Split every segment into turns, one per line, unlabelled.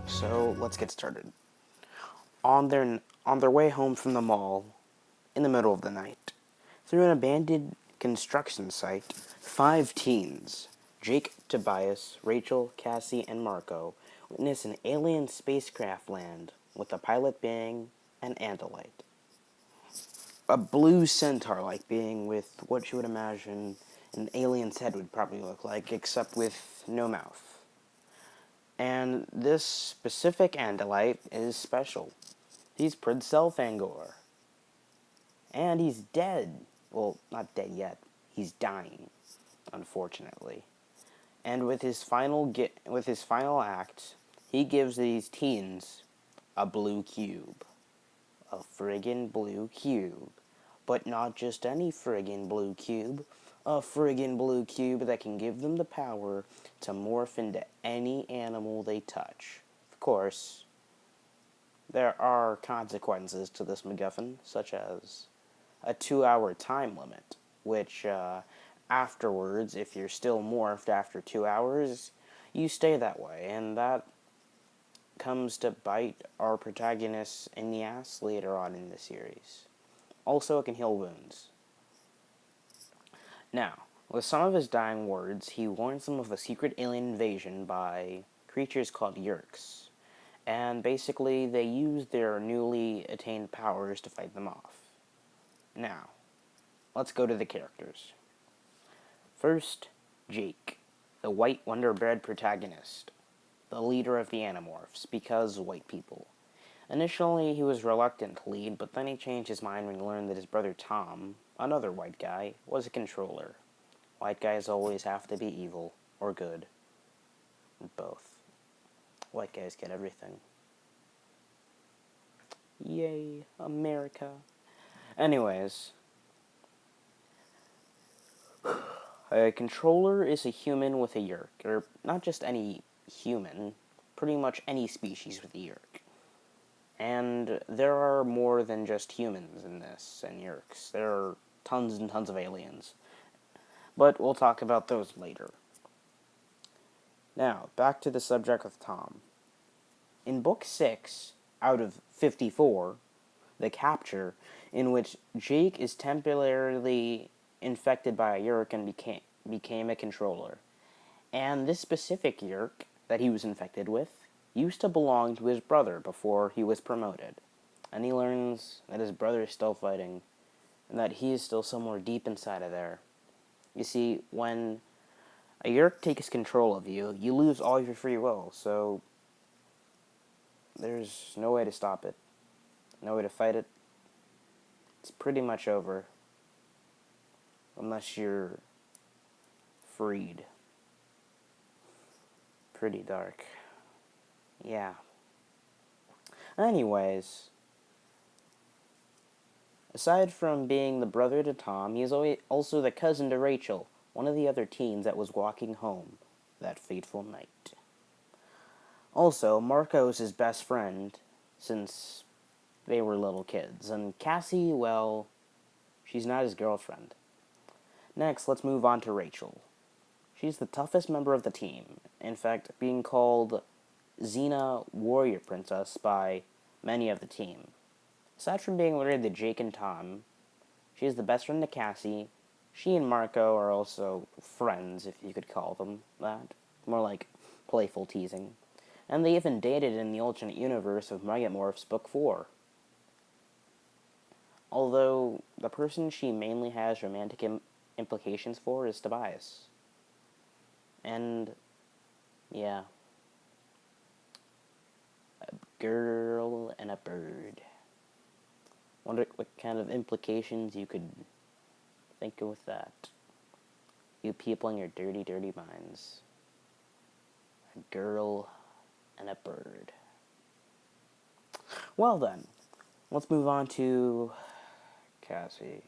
So let's get started. On their way home from the mall, in the middle of the night, through an abandoned construction site, 5 teens, Jake, Tobias, Rachel, Cassie, and Marco, witness an alien spacecraft land, with the pilot being an Andalite. A blue centaur-like being with what you would imagine an alien's head would probably look like, except with no mouth. And this specific Andalite is special. He's Prince Elfangor. And he's dead. Well, not dead yet. He's dying, unfortunately. And with his final act, he gives these teens a blue cube. A friggin' blue cube. But not just any friggin' blue cube. A friggin' blue cube that can give them the power to morph into any animal they touch. Of course, there are consequences to this MacGuffin, such as a 2-hour time limit, which afterwards, if you're still morphed after 2 hours, you stay that way, and that comes to bite our protagonist in the ass later on in the series. Also, it can heal wounds. Now, with some of his dying words, he warns them of a secret alien invasion by creatures called Yeerks, and basically they use their newly attained powers to fight them off. Now, let's go to the characters. First, Jake, the white Wonder-Bread protagonist, the leader of the Animorphs, because white people. Initially, he was reluctant to lead, but then he changed his mind when he learned that his brother Tom, another white guy, was a controller. White guys always have to be evil, or good. Both. White guys get everything. Yay, America. Anyways, a controller is a human with a Yeerk, or not just any human, pretty much any species with a Yeerk. And there are more than just humans in this, and Yeerks. There are tons and tons of aliens. But we'll talk about those later. Now, back to the subject of Tom. In Book 6, out of 54, The Capture, in which Jake is temporarily infected by a Yeerk and became a controller. And this specific Yeerk that he was infected with used to belong to his brother before he was promoted. And he learns that his brother is still fighting, and that he is still somewhere deep inside of there. You see, when a Yeerk takes control of you, you lose all your free will, so there's no way to stop it. No way to fight it. It's pretty much over. Unless you're freed. Pretty dark. Yeah. Anyways, aside from being the brother to Tom, he is also the cousin to Rachel, one of the other teens that was walking home that fateful night. Also, Marco is his best friend, since they were little kids, and Cassie, well, she's not his girlfriend. Next, let's move on to Rachel. She's the toughest member of the team, in fact, being called Xena Warrior Princess by many of the team. Aside from being related to Jake and Tom, she is the best friend to Cassie. She and Marco are also friends, if you could call them that. More like playful teasing. And they even dated in the alternate universe of Animorphs Book 4. Although, the person she mainly has romantic implications for is Tobias. And, yeah. A girl and a bird. Wonder what kind of implications you could think of with that. You people in your dirty, dirty minds. A girl and a bird. Well then, let's move on to Cassie.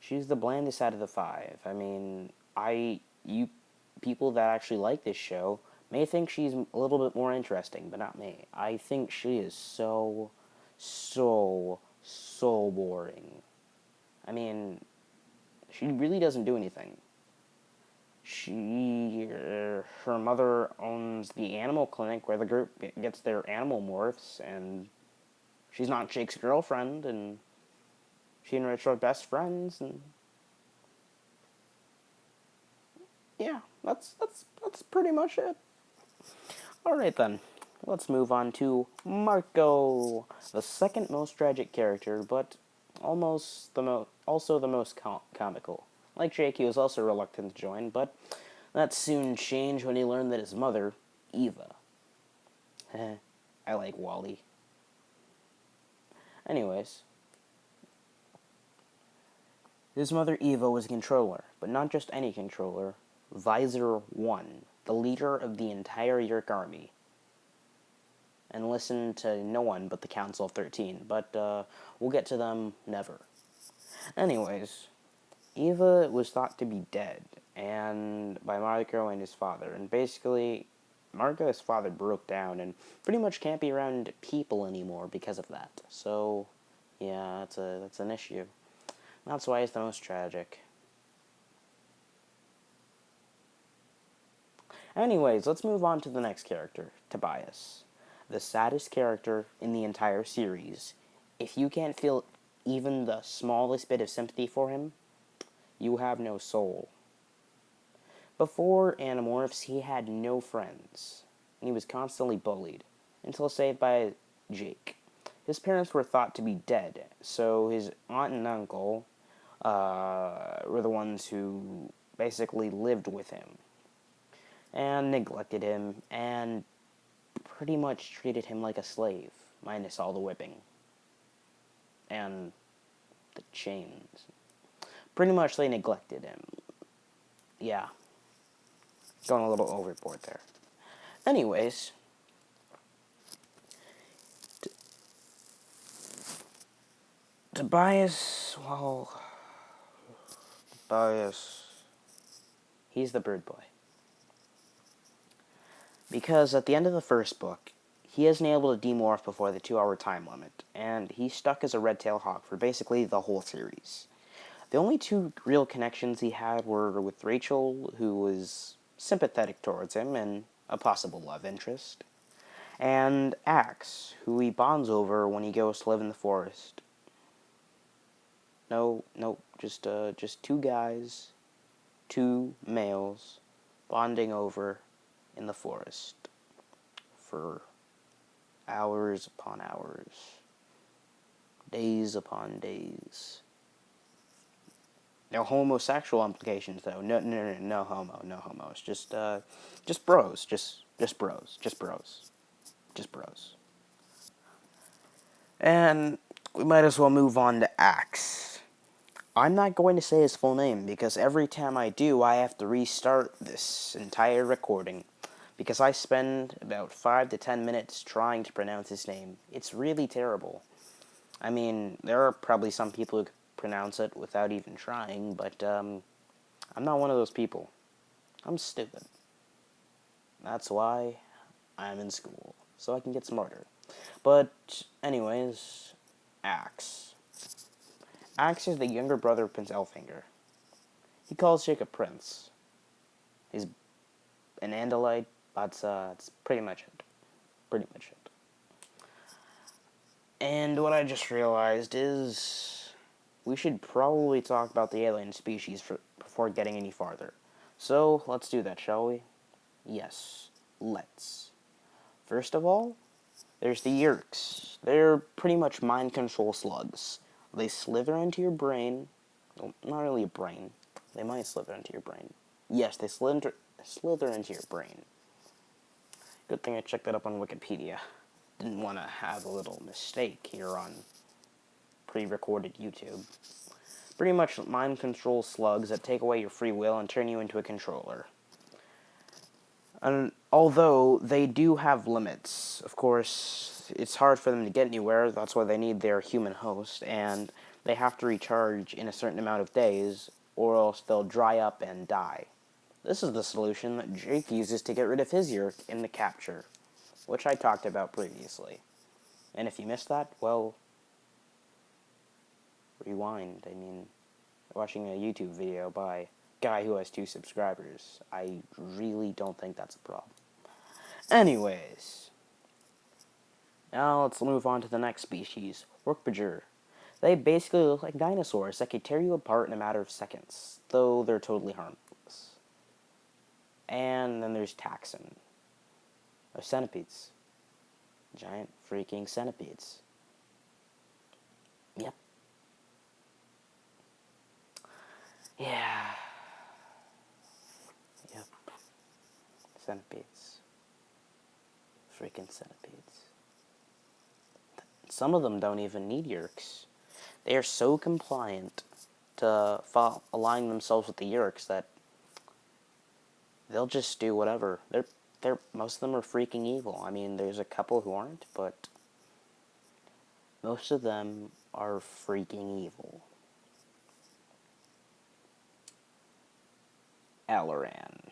She's the blandest out of the 5. I mean, you people that actually like this show may think she's a little bit more interesting, but not me. I think she is so boring. I mean, she really doesn't do anything. Her mother owns the animal clinic where the group gets their animal morphs, and she's not Jake's girlfriend, and she and Rich are best friends, and yeah, that's pretty much it. All right then, let's move on to Marco, the second most tragic character, but also the most comical. Like Jake, he was also reluctant to join, but that soon changed when he learned that his mother, Eva. I like Wally. Anyways, his mother Eva was a controller, but not just any controller. Visor 1, the leader of the entire Yeerk army. And listened to no one but the Council of 13, but we'll get to them never. Anyways, Eva was thought to be dead, and by Marco and his father, and basically, Marco's father broke down and pretty much can't be around people anymore because of that. So, yeah, that's an issue. That's why it's the most tragic. Anyways, let's move on to the next character, Tobias. The saddest character in the entire series. If you can't feel even the smallest bit of sympathy for him, you have no soul. Before Animorphs, he had no friends, and he was constantly bullied, until saved by Jake. His parents were thought to be dead, so his aunt and uncle were the ones who basically lived with him, and neglected him, and pretty much treated him like a slave, minus all the whipping, and the chains. Pretty much they neglected him. Yeah. Going a little overboard there. Anyways, Tobias, he's the bird boy. Because at the end of the first book, he isn't able to demorph before the 2-hour time limit, and he's stuck as a red-tailed hawk for basically the whole series. The only two real connections he had were with Rachel, who was sympathetic towards him and a possible love interest, and Axe, who he bonds over when he goes to live in the forest. No, just two guys, two males, bonding over in the forest for hours upon hours, days upon days. No homosexual implications, though. No homo. It's just bros, just bros. And we might as well move on to Axe. I'm not going to say his full name, because every time I do, I have to restart this entire recording, because I spend about 5 to 10 minutes trying to pronounce his name. It's really terrible. I mean, there are probably some people who pronounce it without even trying, but I'm not one of those people. I'm stupid. That's why I'm in school, so I can get smarter. But anyways, Axe. Axe is the younger brother of Prince Elfinger. He calls Jake a prince. He's an Andalite, that's pretty much it. And what I just realized is we should probably talk about the alien species before getting any farther. So, let's do that, shall we? Yes, let's. First of all, there's the Yeerks. They're pretty much mind control slugs. They slither into your brain. Well, not really a brain. They might slither into your brain. Yes, they slither into your brain. Good thing I checked that up on Wikipedia. Didn't want to have a little mistake here on pre-recorded YouTube. Pretty much mind control slugs that take away your free will and turn you into a controller. And although they do have limits, of course, it's hard for them to get anywhere. That's why they need their human host, and they have to recharge in a certain amount of days, or else they'll dry up and die. This is the solution that Jake uses to get rid of his Yeerk in the capture, which I talked about previously. And if you missed that, well, rewind. I mean, watching a YouTube video by guy who has 2 subscribers. I really don't think that's a problem. Anyways, now let's move on to the next species, Hork-Bajir. They basically look like dinosaurs that could tear you apart in a matter of seconds, though they're totally harmless. And then there's Taxon, or centipedes. Giant freaking centipedes. Yep. Yeah. Yep. Centipedes. Freaking centipedes. Some of them don't even need yerks. They are so compliant to aligning themselves with the yerks that they'll just do whatever. Most of them are freaking evil. I mean, there's a couple who aren't, but most of them are freaking evil. Alaran.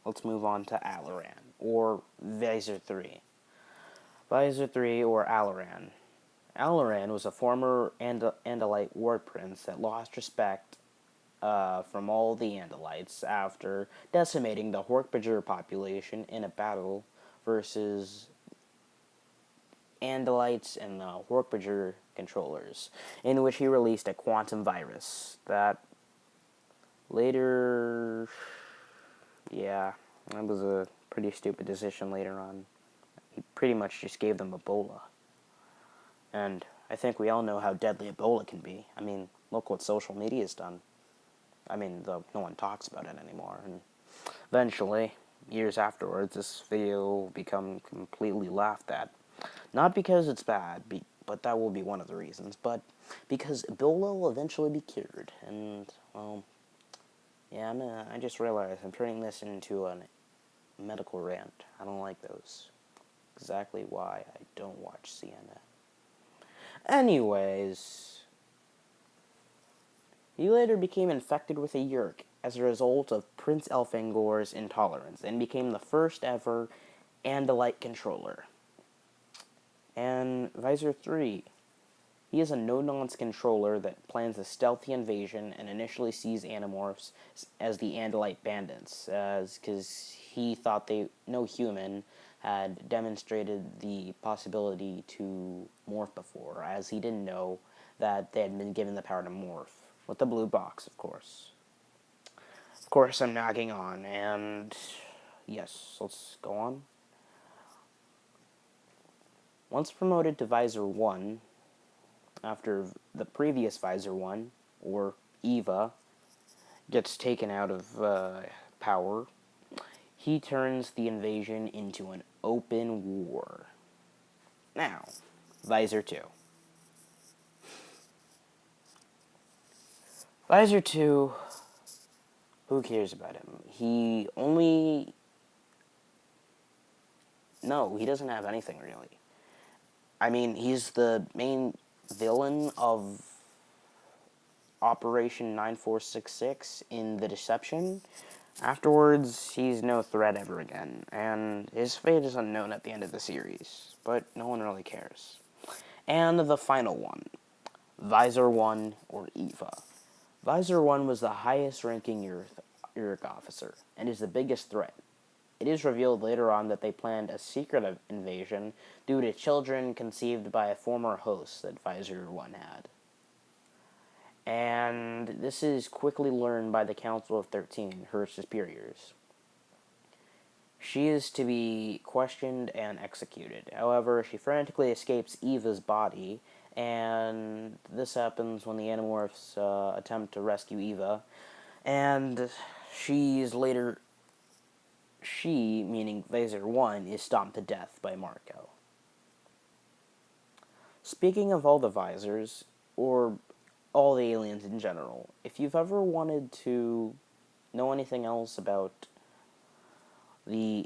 Let's move on to Alaran, or Visor 3. Visor 3, or Alaran. Alaran was a former Andalite war prince that lost respect from all the Andalites after decimating the Hork-Bajir population in a battle versus Andalites and the Hork-Bajir controllers, in which he released a quantum virus that later... Yeah, that was a pretty stupid decision later on. He pretty much just gave them Ebola. And I think we all know how deadly Ebola can be. I mean, look what social media's done. I mean, though no one talks about it anymore. And eventually, years afterwards, this video will become completely laughed at. Not because it's bad, but that will be one of the reasons, but because Ebola will eventually be cured. And, well, yeah, I just realized I'm turning this into a medical rant. I don't like those. Exactly why I don't watch CNN. Anyways, he later became infected with a yerk as a result of Prince Elfangor's intolerance and became the first ever Andalite controller. And Visor 3. He is a no-nonsense controller that plans a stealthy invasion and initially sees Animorphs as the Andalite bandits, because he thought no human had demonstrated the possibility to morph before, as he didn't know that they had been given the power to morph. With the blue box, of course. Of course, I'm nagging on, and yes, let's go on. Once promoted to Visor 1, after the previous Visor 1, or Eva, gets taken out of power, he turns the invasion into an open war. Now, Visor 2. Visor 2, who cares about him? He doesn't have anything, really. I mean, he's the main villain of Operation 9466 in The Deception. Afterwards, he's no threat ever again, and his fate is unknown at the end of the series, but no one really cares. And the final one, Visor 1, or Eva. Visor 1 was the highest-ranking Yerk officer, and is the biggest threat. It is revealed later on that they planned a secret invasion due to children conceived by a former host that Visor 1 had. And this is quickly learned by the Council of 13, her superiors. She is to be questioned and executed. However, she frantically escapes Eva's body, and this happens when the Animorphs attempt to rescue Eva, and she, meaning Visor 1, is stomped to death by Marco. Speaking of all the Visors, or all the aliens in general, if you've ever wanted to know anything else about the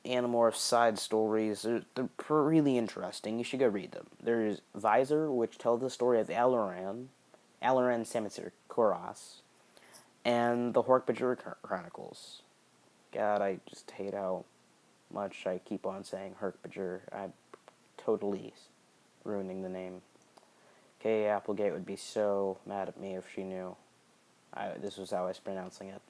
Animorphs side stories, they're really interesting. You should go read them. There's Visor, which tells the story of Alaran Samitzer Koras, and the Hork-Bajir Chronicles. God, I just hate how much I keep on saying Hork-Bajir. I'm totally ruining the name. Kay Applegate would be so mad at me if she knew. This was how I was pronouncing it.